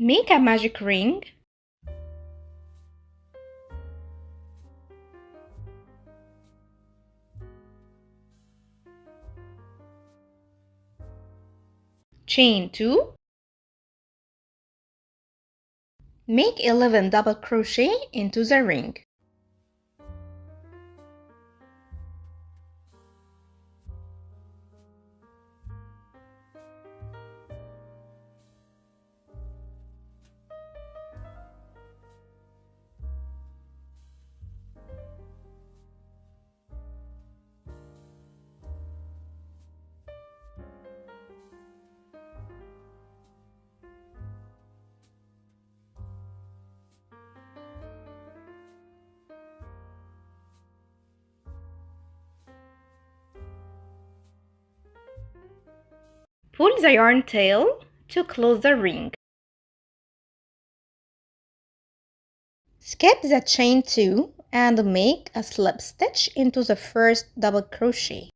Make a magic ring. Chain 2. Make 11 double crochet into the ring. Pull the yarn tail to close the ring. Skip the chain 2 and make a slip stitch into the first double crochet.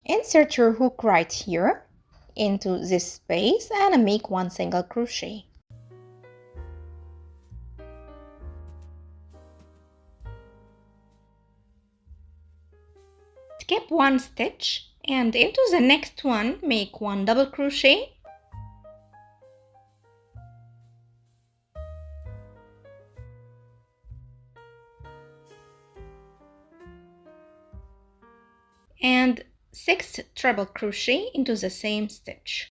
Insert your hook right here into this space and make one single crochet. Skip one stitch and into the next one make one double crochet and 6 treble crochet into the same stitch.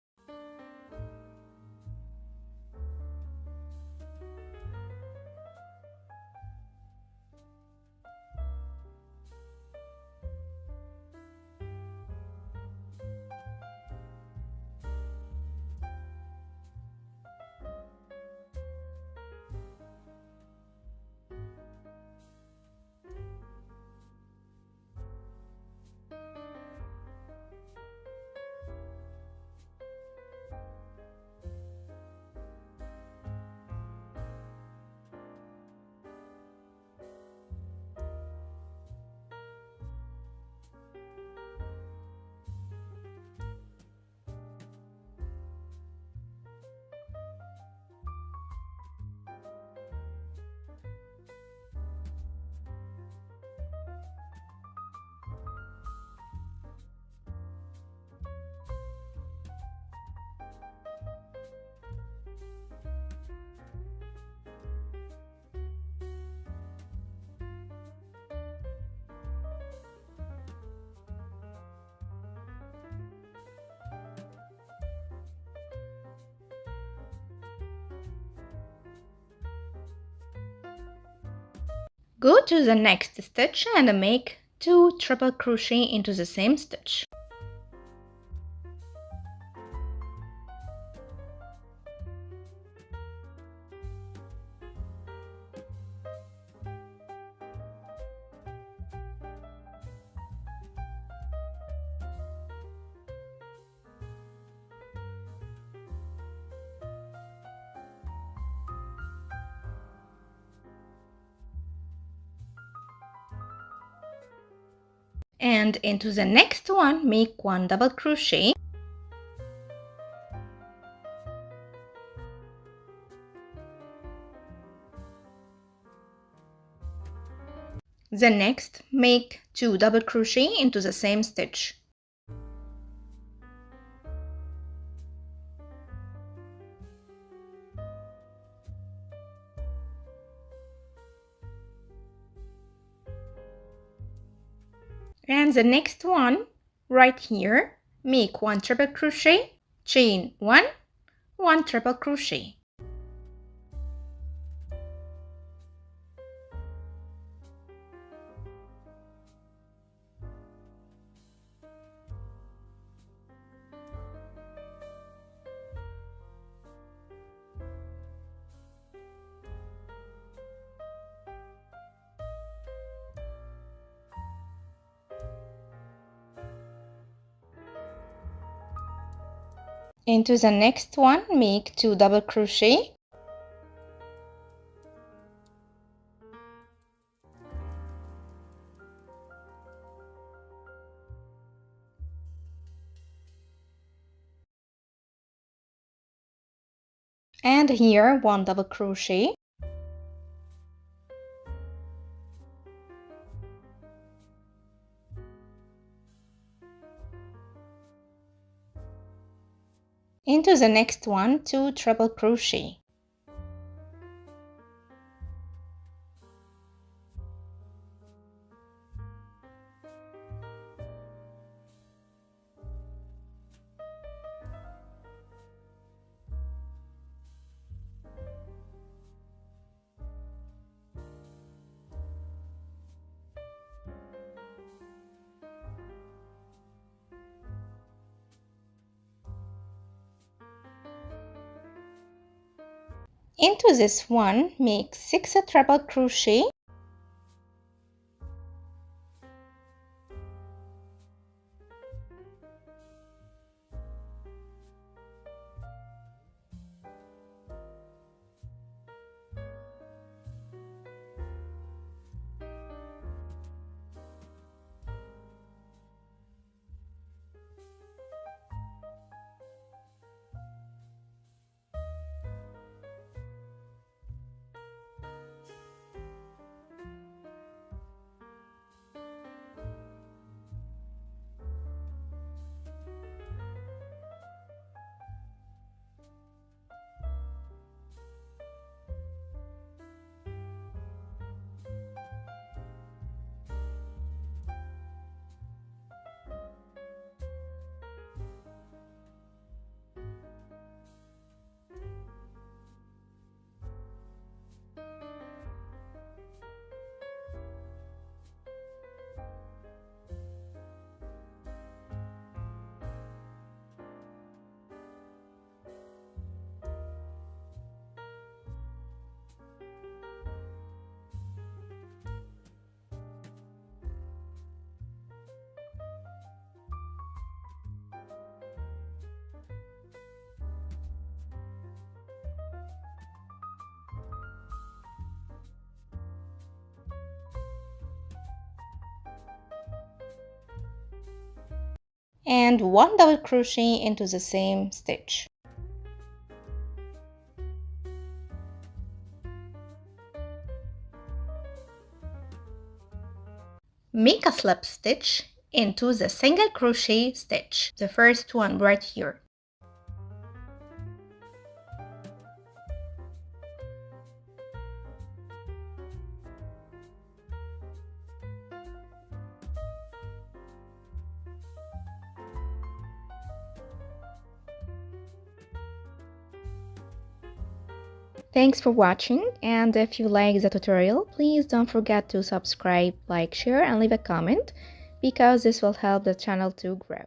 Go to the next stitch and make 2 triple crochet into the same stitch. And into the next one make one double crochet the next make 2 double crochet into the same stitch. And the next one right here make 1 triple crochet, chain 1, 1 triple crochet. Into the next one make 2 double crochet, And here 1 double crochet. Into the next one 2 treble crochet. Into this one, make 6 treble crochet. And 1 double crochet into the same stitch. Make a slip stitch into the single crochet stitch, the first one right here. Thanks for watching, and if you like the tutorial, please don't forget to subscribe, like, share, and leave a comment because this will help the channel to grow.